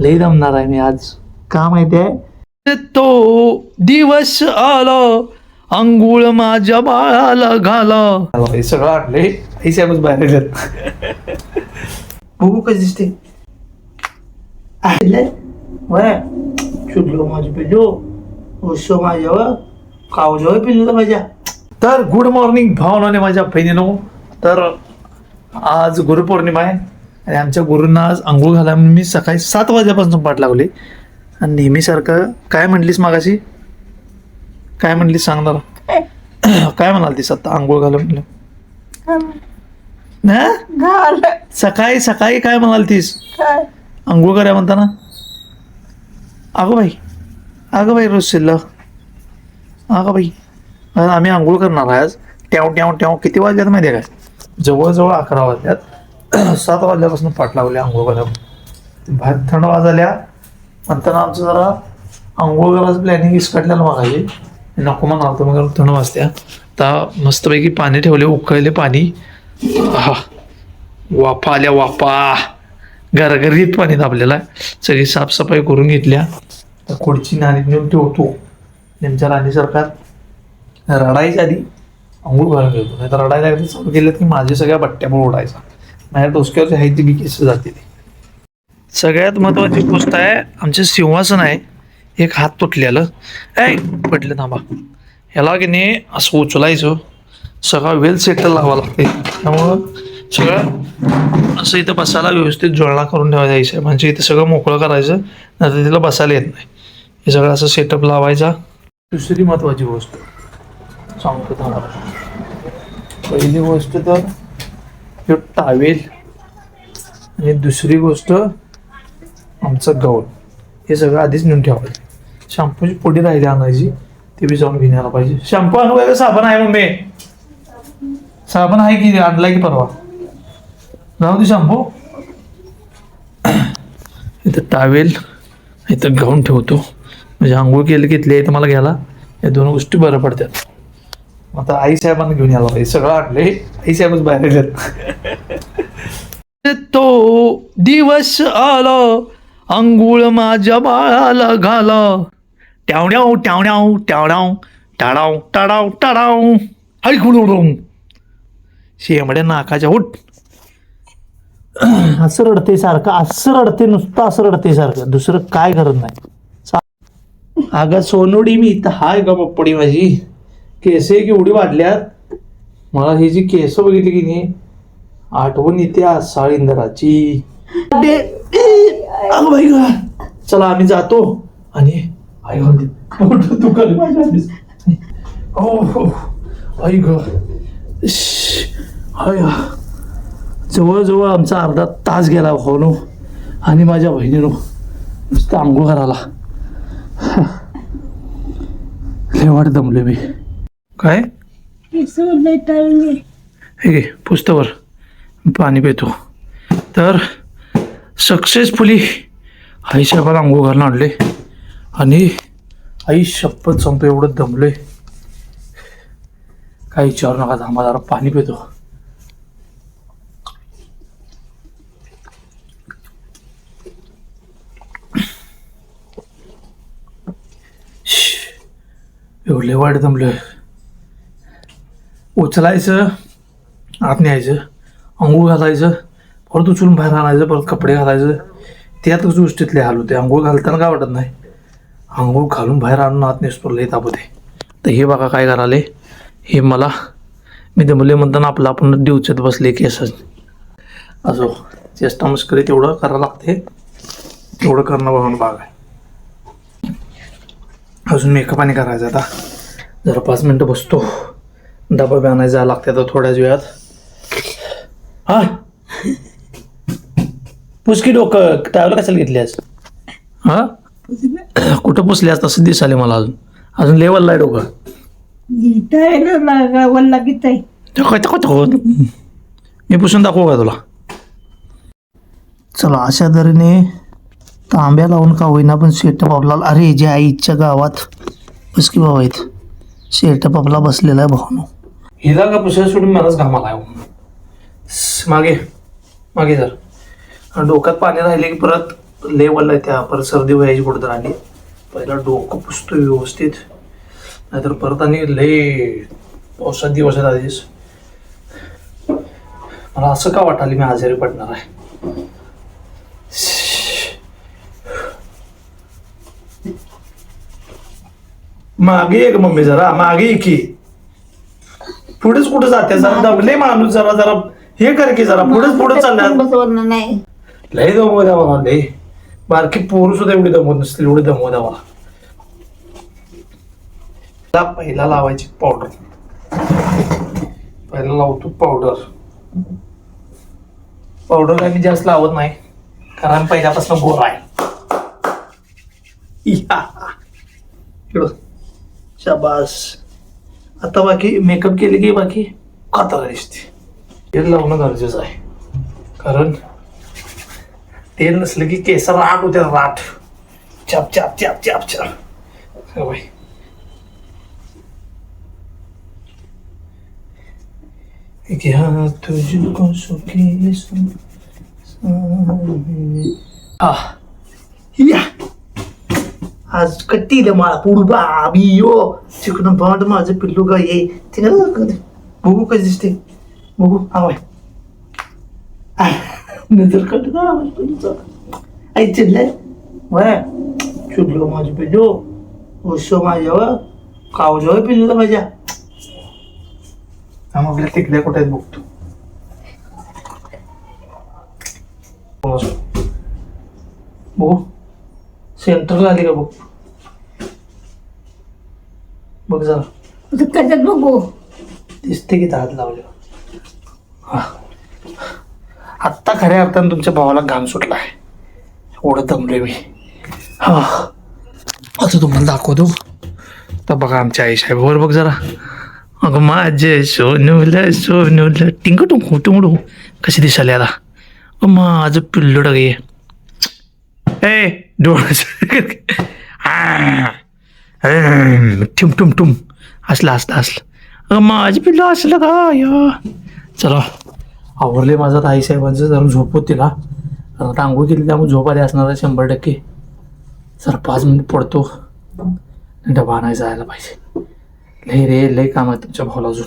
लई दमणार आहे मी आज. का माहितीये, तो दिवस आला अंघोळ माझ्या बाळाला घाला. हे सगळं आणले आई साहेबच बाहेर गेलेत. बघू कशी दिसते. चुडलो माझी पिल्लू उशो माझ्यावर कावलो पिल्लू माझ्या. तर गुड मॉर्निंग भावनाने माझ्या बहिणीनो. तर आज गुरुपौर्णिमा आहे आणि आमच्या गुरूंना आज आंघोळ घाला म्हणून मी सकाळी 7 वाजल्यापासून पाठ लागली. आणि नेहमीसारखं काय म्हणलीस मागाशी, काय म्हणलीस सांग जरा. काय म्हणाल तीस आता आंघोळ घाला म्हणलं ना. सकाळी सकाळी काय म्हणाल तीस आंघोळ करा म्हणताना. अगं बाई रोज शिल्लक. अगं बाई आम्ही आंघोळ करणार आहे आज. ट्याव ट्याव ट्याव. किती वाजल्यात माहिती आहे काय, जवळजवळ 11 वाजल्यात. 7 वाजल्यापासून पाठ लावली आंघोळ करायला. बाहेर थंड वाजल्या म्हणताना आमचं जरा आंघोळ करायचं प्लॅनिंग इसकटल्याला मागायची. नको म्हणाल तर मग थंड वाजत्या. आता मस्तपैकी पाणी ठेवले, उकळले पाणी. हा वाफा आल्या वाफा. गरगरीत पाणी दाबलेलं आहे. सगळी साफसफाई करून घेतल्या. तर खुर्ची नाणी नेऊन ठेवतो. नेमच्या राणीसारखा रडायच्या आधी आंघोळ घालून घेतो, नाही तर रडायला अगदी चालू केलं की माझ्या सगळ्या बट्ट्यामुळे उडायचा. माझ्या डोसक्यावरची आहे ती बी केस जाते. ती सगळ्यात महत्त्वाची गोष्ट आहे, आमचे सिंहासन आहे एक हात तुटलेलं पडलं. थांबा, ह्याला की नाही असं उचलायचं, सगळं वेल सेटल लावावं लागते. त्यामुळं सगळं असं इथं बसायला व्यवस्थित जुळणा करून ठेवायचं आहे. म्हणजे इथं सगळं मोकळं करायचं, नाही तर तिला बसायला येत नाही. हे सगळं असं सेटअप लावायचा. दुसरी महत्त्वाची गोष्ट सांगतो तुम्हाला. पहिली गोष्ट तर हे टावेल, आणि दुसरी गोष्ट आमचं गौल. हे सगळं आधीच नेऊन ठेवायचं. शॅम्पूची पुडी राहिली आणायची, ते बी जाऊन घेऊन यायला पाहिजे. शॅम्पू आणू का साबण आहे मम्मी? साबण आहे की आणलाय की परवा? जाऊ दे शॅम्पू. इथं टावेल इथं गाऊन ठेवतो, म्हणजे आंघोळ केलं घेतली आहे तर मला घ्यायला या दोन गोष्टी बरं पडतात. आता आई साहेबांना घेऊन यायला पाहिजे. सगळं आणले आई साहेबच बाहेर गेलेत. तो दिवस आला अंघोळ माझ्या बाळाला घाला. ट्यावड्याव ट्यावड्याव ट्यावड्याव टाडाव टाडाव टाडाव. ऐकून शेंबड्या नाकाच्या उठ. असं रडते सारखं, असं रडते, नुसतं असं रडते सारखं, दुसरं काय करत नाही. अगं सोनोडी मी इथं हाय का पप्पडी माझी. केस केवढी वाढल्यात. मला ही जी केस बघितली की नाही आठवण येते आसाळ इंदराची. अगं बाई ग, चला आम्ही जातो. आणि आई तू कर माझ्या. हो आई ग. जवळजवळ आमचा अर्धा तास गेला भाऊनो आणि माझ्या बहिणीनो नुसतं आंघोळ करायला. लय वाट दमले मी. काय हे पुस्तकावर पाणी पितो. तर सक्सेसफुली आई साहेबाला आंघोळ घालून आणले. आणि आई शपथ संप एवढं दमले काही विचारू नका. थांबा जरा पाणी पितो. एवढे वाट दमलोय. उचलायचं, आत न्यायचं, आंघोळ घालायचं, परत उचलून बाहेर आणायचं, परत कपडे घालायचं. त्यातच गोष्टीतले हाल होते. आंघोळ घालताना काय वाटत नाही, आंघोळ घालून बाहेर आणून आत नेसतो लई ताप होते. तर हे बघा काय कराले. हे मला मी दमले म्हणताना आपलं आपण डिवचत बसले केस. असो चेष्टा मस्करी तेवढं करावं लागते. तेवढं करणं बघून भाग आहे. अजून मेकअप आणि करायचं. आता जरा 5 मिनटं बसतो. डबा बी आणायचा लागते आता थोड्याच वेळात. हा पुसकी डोकं टावलं कशाला घेतलीस? हा कुठं पुसल्यास तसं दिसाले मला. अजून लेवलला आहे डोकं. मी पुसून दाखवू का तुला? चला अशा तऱ्हेने तांब्या लावून का होईना पण सेटअप आपला. अरे जे आईच्या गावात बसकी भाऊ आहेत, सेटअप आपला बसलेला आहे भाऊनो. हिला का पुसायला सोडून मलाच घामाला मागे मागे जर डोक्यात पाणी राहिले की परत लेवलला त्या परत सर्दी व्हायची कुठं तर आली. पहिला डोकं पुसतोय व्यवस्थित, नाहीतर परत आणि लय पावसात दिवसात आधीच मला असं का वाटायला मी आजारी पडणार आहे. मागे ये ग मम्मी, जरा मागे ये की. पुढेच कुठं जाते, जरा दमले माणूस, जरा जरा हे कर की, जरा पुढे चालल्या. बसवणार नाही. लय दमव द्या मला, लय बारकी पोरं सुद्धा एवढी दमवत नसतील, एवढी दमव द्या मला. पहिला लावायची पावडर, पहिला लावतो पावडर. पावडर काय मी जास्त लावत नाही, कारण पहिल्यापासून गोरा आहे. या. इकडं. शाबास. आता बाकी मेकअप केले की बाकी कातारा दिसते. तेल लावणं गरजेचं आहे, कारण तेल नसलं की केस राट होते, राट. चाप चाप चाप चाप चाप. हो बाई. क्या तुझको सुखी या. आज कट्टी दे मला पुढबा बियो चिकन भांड माझं पिल्लू का ये तिकडे बघू कसं दिसते, बघू. हवाय नजर कट का पिल्लूचा. आई चिडलंय वय, चिडलो माझं पिल्लू. उशो माझ्यावर कावजो पिल्लूला माझ्या. आपल्या तिकड्या कुठे आहेत बघतो. बघू सेंटरला आली का बघ, बघ जरा कशात बघू. दिसते की दात लावले. आत्ता खऱ्या अर्थानं तुमच्या भावाला घाम सुटला आहे, एवढं दमलोय मी. हा आता तुम्हाला दाखवतो. तर बघा आमच्या आई साहेबावर बघ जरा. अगं माझे सोनूला सोनूला टिंग टुंकू टुंगडू कशी दिसायला याला. माझं पिल्लू टाके ए डोळं ठुम ठुम ठुम असलं असलं असलं. अगं माझं पिल्लू असलं का या. चला आवरले माझं. आई साहेबांचं जरा झोप होती ना, आता आंघोळ केली त्यामुळे झोप आली असणार आहे 100%. जरा 5 मिनिट पडतो, डबा नाही जायला पाहिजे. लय रे लय काम आहे तुमच्या भावाला अजून.